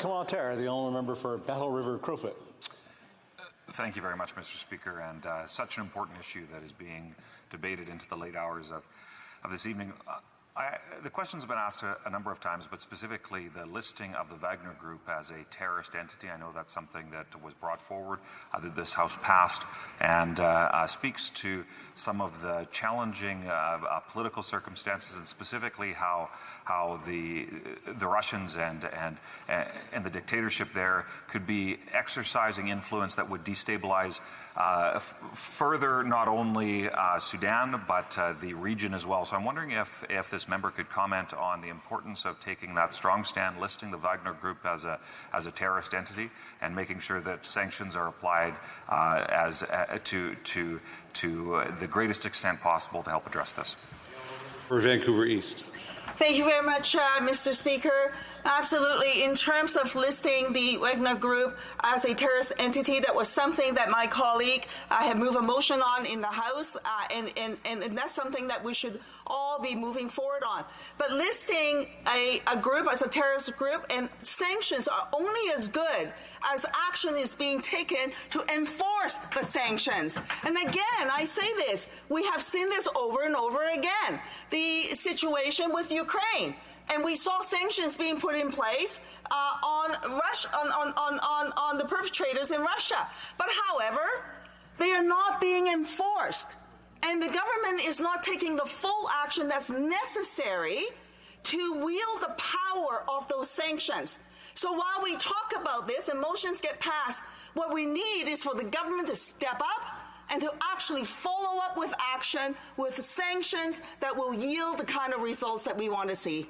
Commentaire, the only member for Battle River Crowfoot. Thank you very much, Mr. Speaker, and such an important issue that is being debated into the late hours of this evening. The question's been asked a number of times, but specifically the listing of the Wagner Group as a terrorist entity. I know that's something that was brought forward, that this House passed, and speaks to some of the challenging political circumstances, and specifically how the Russians and the dictatorship there could be exercising influence that would destabilize further not only Sudan but the region as well. So I'm wondering if this member could comment on the importance of taking that strong stand, listing the Wagner Group as a terrorist entity, and making sure that sanctions are applied to the greatest extent possible to help address this. For Vancouver East. Thank you very much, Mr. Speaker. Absolutely. In terms of listing the Wagner Group as a terrorist entity, that was something that my colleague had moved a motion on in the House, and that's something that we should all be moving forward on. But listing a group as a terrorist group, and sanctions are only as good as action is being taken to enforce the sanctions. And again, I say this, we have seen this over and over again. The situation with Ukraine. And we saw sanctions being put in place on the perpetrators in Russia. But however, they are not being enforced. And the government is not taking the full action that's necessary to wield the power of those sanctions. So while we talk about this and motions get passed, what we need is for the government to step up and to actually follow up with action, with sanctions that will yield the kind of results that we want to see.